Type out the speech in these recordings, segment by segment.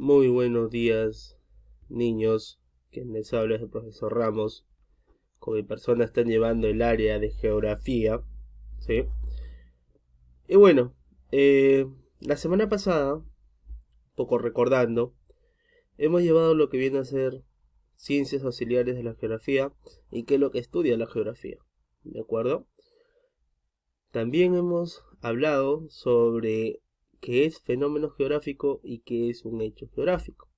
Muy buenos días, niños. Quien les habla es el profesor Ramos. Con mi persona están llevando el área de geografía, ¿sí? Y bueno, eh, la semana pasada, poco recordando, hemos llevado lo que viene a ser ciencias auxiliares de la geografía y qué es lo que estudia la geografía, ¿de acuerdo? También hemos hablado sobre qué es fenómeno geográfico y qué es un hecho geográfico,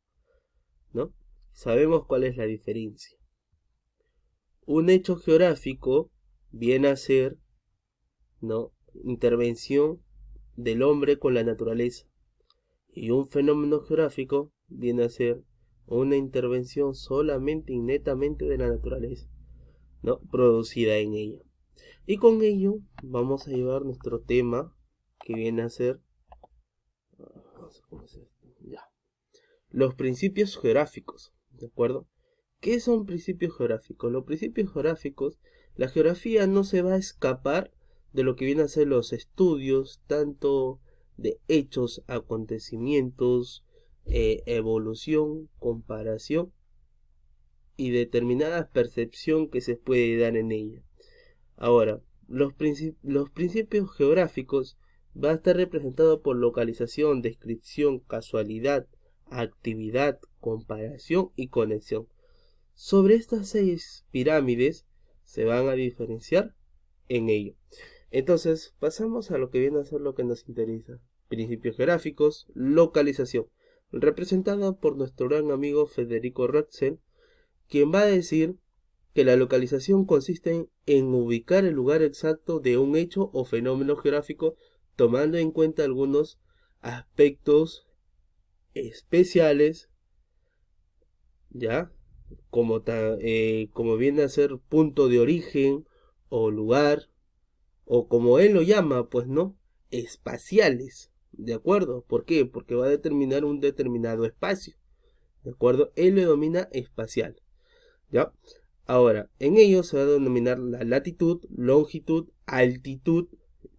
¿no? Sabemos cuál es la diferencia. Un hecho geográfico viene a ser, ¿no?, intervención del hombre con la naturaleza. Y un fenómeno geográfico viene a ser una intervención solamente y netamente de la naturaleza, ¿no?, producida en ella. Y con ello vamos a llevar nuestro tema que viene a ser ya, los principios geográficos, ¿de acuerdo? ¿Qué son principios geográficos? Los principios geográficos, la geografía no se va a escapar de lo que vienen a ser los estudios, tanto de hechos, acontecimientos, evolución, comparación y determinada percepción que se puede dar en ella. Ahora, los principios geográficos va a estar representados por localización, descripción, casualidad, actividad, comparación y conexión. Sobre estas 6 pirámides se van a diferenciar en ello. Entonces, pasamos a lo que viene a ser lo que nos interesa. Principios geográficos, localización, representada por nuestro gran amigo Federico Ratzel, quien va a decir que la localización consiste en ubicar el lugar exacto de un hecho o fenómeno geográfico, tomando en cuenta algunos aspectos especiales, ¿ya? Como viene a ser punto de origen o lugar, o como él lo llama, pues no, espaciales, ¿de acuerdo? ¿Por qué? Porque va a determinar un determinado espacio, ¿de acuerdo? Él lo denomina espacial, ¿ya? Ahora, en ello se va a denominar la latitud, longitud, altitud,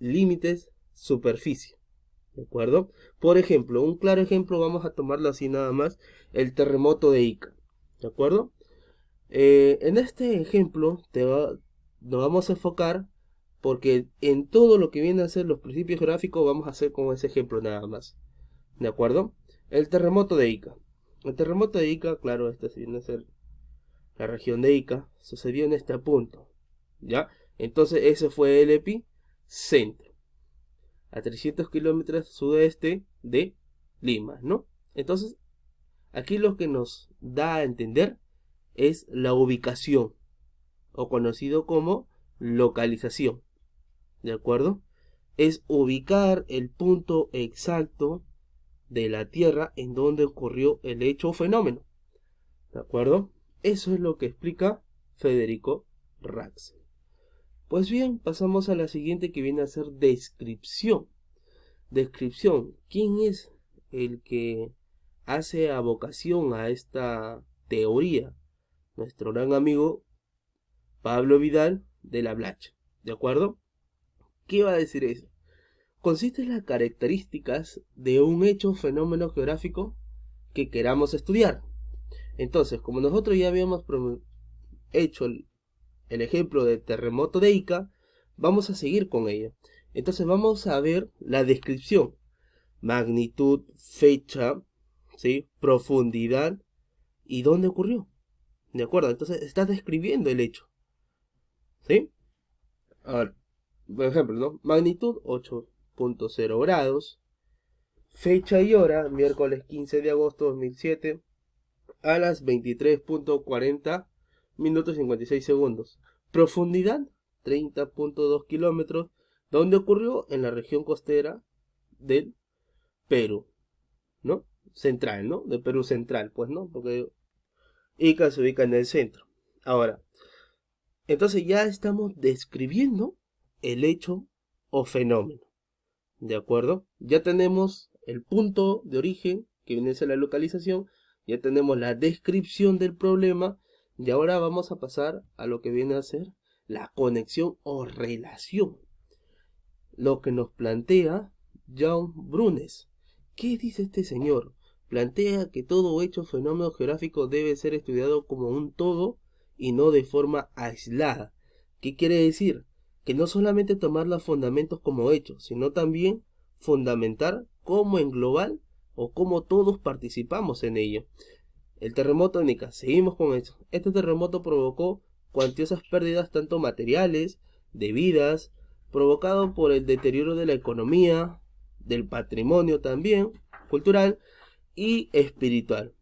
límites, superficie, ¿de acuerdo? Por ejemplo, un claro ejemplo, vamos a tomarlo así nada más, el terremoto de Ica, ¿de acuerdo? En este ejemplo nos vamos a enfocar porque en todo lo que viene a ser los principios geográficos vamos a hacer con ese ejemplo nada más. ¿De acuerdo? El terremoto de Ica. El terremoto de Ica, claro, este viene a ser la región de Ica, sucedió en este punto. ¿Ya? Entonces ese fue el epicentro. A 300 kilómetros sudeste de Lima, ¿no? Entonces, aquí lo que nos da a entender es la ubicación, o conocido como localización, ¿de acuerdo? Es ubicar el punto exacto de la Tierra en donde ocurrió el hecho o fenómeno, ¿de acuerdo? Eso es lo que explica Federico Ratzel. Pues bien, pasamos a la siguiente que viene a ser descripción. Descripción. ¿Quién es el que hace avocación a esta teoría? Nuestro gran amigo Pablo Vidal de la Blacha, ¿de acuerdo? ¿Qué va a decir eso? Consiste en las características de un hecho o fenómeno geográfico que queramos estudiar. Entonces, como nosotros ya habíamos hecho el ejemplo del terremoto de Ica, vamos a seguir con ello. Entonces vamos a ver la descripción, magnitud, fecha, ¿sí?, profundidad y dónde ocurrió. ¿De acuerdo? Entonces estás describiendo el hecho, ¿sí? Ahora, por ejemplo, ¿no? Magnitud 8.0 grados. Fecha y hora, miércoles 15 de agosto de 2007 a las 23.40 minutos 56 segundos. Profundidad 30.2 kilómetros, donde ocurrió en la región costera del Perú, ¿no? Central, ¿no? De Perú central, pues, ¿no? Porque Ica se ubica en el centro. Ahora, entonces ya estamos describiendo el hecho o fenómeno, ¿de acuerdo? Ya tenemos el punto de origen, que viene a ser la localización, ya tenemos la descripción del problema, y ahora vamos a pasar a lo que viene a ser la conexión o relación. Lo que nos plantea John Brunes. ¿Qué dice este señor? plantea que todo hecho o fenómeno geográfico debe ser estudiado como un todo y no de forma aislada. ¿Qué quiere decir? Que no solamente tomar los fundamentos como hechos, sino también fundamentar cómo en global o cómo todos participamos en ello. El terremoto de Nica, seguimos con eso. Este terremoto provocó cuantiosas pérdidas tanto materiales, de vidas, provocado por el deterioro de la economía, del patrimonio también, cultural y espiritual.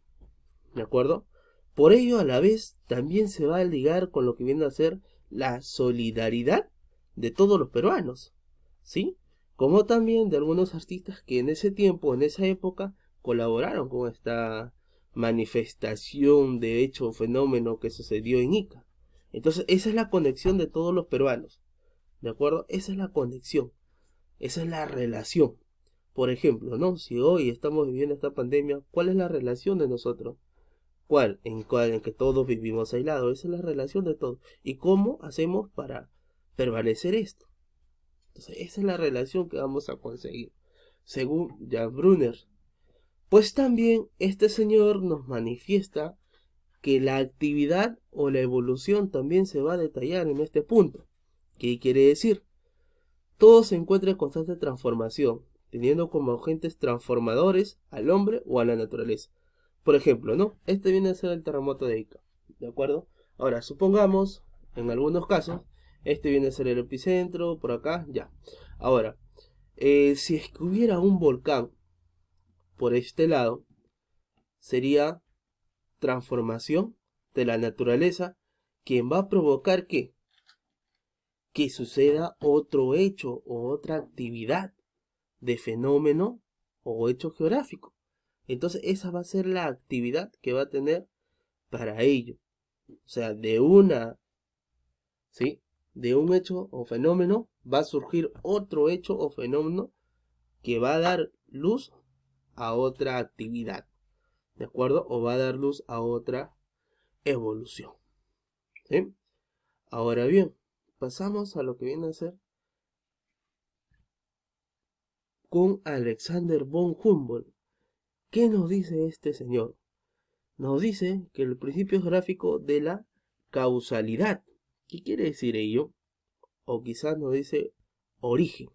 ¿De acuerdo? Por ello, a la vez, también se va a ligar con lo que viene a ser la solidaridad de todos los peruanos, ¿sí? Como también de algunos artistas que en ese tiempo, en esa época, colaboraron con esta manifestación de hecho o fenómeno que sucedió en Ica. Entonces, esa es la conexión de todos los peruanos, ¿de acuerdo? Esa es la conexión, esa es la relación. Por ejemplo, ¿no? Si hoy estamos viviendo esta pandemia, ¿cuál es la relación de nosotros? ¿Cuál? En que todos vivimos aislados. Esa es la relación de todos. ¿Y cómo hacemos para prevalecer esto? Entonces, esa es la relación que vamos a conseguir, según Jan Brunner. Pues también este señor nos manifiesta que la actividad o la evolución también se va a detallar en este punto. ¿Qué quiere decir? Todo se encuentra en constante transformación, teniendo como agentes transformadores al hombre o a la naturaleza. Por ejemplo, ¿no? Este viene a ser el terremoto de Ica, ¿de acuerdo? Ahora, supongamos, en algunos casos, este viene a ser el epicentro, por acá, ya. Ahora, si es que hubiera un volcán por este lado, sería transformación de la naturaleza, quien va a provocar que suceda otro hecho o otra actividad de fenómeno o hecho geográfico. Entonces esa va a ser la actividad que va a tener para ello. O sea, ¿sí? De un hecho o fenómeno va a surgir otro hecho o fenómeno que va a dar luz a otra actividad, ¿de acuerdo? O va a dar luz a otra evolución, ¿sí? Ahora bien, pasamos a lo que viene a ser con Alexander von Humboldt. ¿Qué nos dice este señor? Nos dice que el principio gráfico de la causalidad. ¿Qué quiere decir ello? O quizás nos dice origen.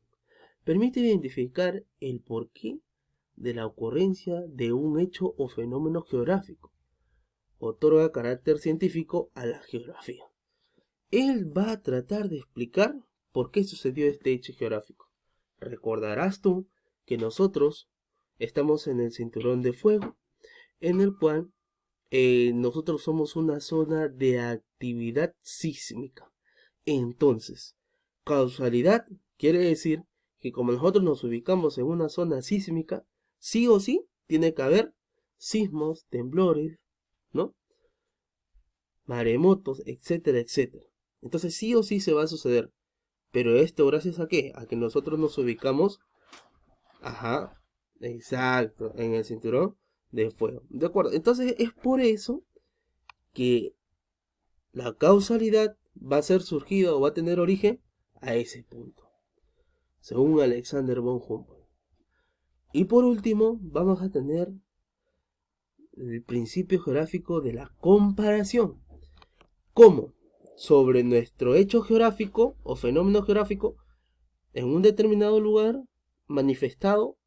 Permite identificar el porqué de la ocurrencia de un hecho o fenómeno geográfico. Otorga carácter científico a la geografía. Él va a tratar de explicar por qué sucedió este hecho geográfico. Recordarás tú que nosotros estamos en el cinturón de fuego, en el cual nosotros somos una zona de actividad sísmica. Entonces, causalidad quiere decir que como nosotros nos ubicamos en una zona sísmica, sí o sí tiene que haber sismos, temblores, ¿no? Maremotos, etcétera, etcétera. Entonces sí o sí se va a suceder. Pero esto gracias a qué? A que nosotros nos ubicamos, ajá, exacto, en el cinturón de fuego. ¿De acuerdo? Entonces es por eso que la causalidad va a ser surgida o va a tener origen a ese punto, según Alexander von Humboldt. Y por último, vamos a tener el principio geográfico de la comparación. ¿Cómo? Sobre nuestro hecho geográfico o fenómeno geográfico en un determinado lugar manifestado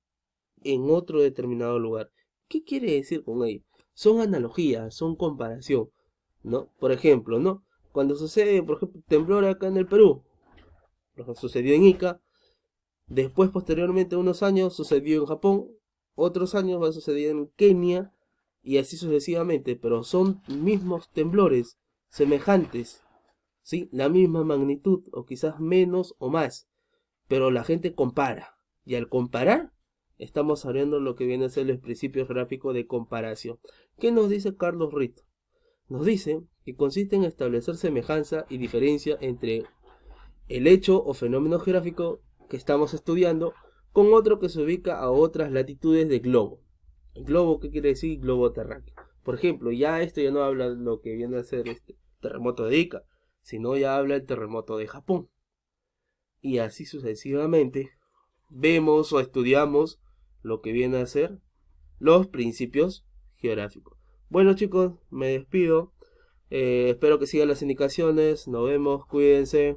en otro determinado lugar. ¿Qué quiere decir con ello? Son analogías, son comparación, ¿no? Por ejemplo, ¿no? Cuando sucede, por ejemplo, temblor acá en el Perú, lo que sucedió en Ica, después, posteriormente, unos años, sucedió en Japón, otros años va a suceder en Kenia, y así sucesivamente, pero son mismos temblores, semejantes, ¿sí? La misma magnitud, o quizás menos o más, pero la gente compara, y al comparar, estamos hablando lo que viene a ser el principio gráfico de comparación. ¿Qué nos dice Carlos Rito? Nos dice que consiste en establecer semejanza y diferencia entre el hecho o fenómeno geográfico que estamos estudiando con otro que se ubica a otras latitudes del globo. ¿El globo qué quiere decir? Globo terráqueo. Por ejemplo, ya esto ya no habla de lo que viene a ser este terremoto de Ica, sino ya habla del terremoto de Japón. Y así sucesivamente vemos o estudiamos lo que viene a ser los principios geográficos. Bueno chicos, me despido. Espero que sigan las indicaciones. Nos vemos, cuídense.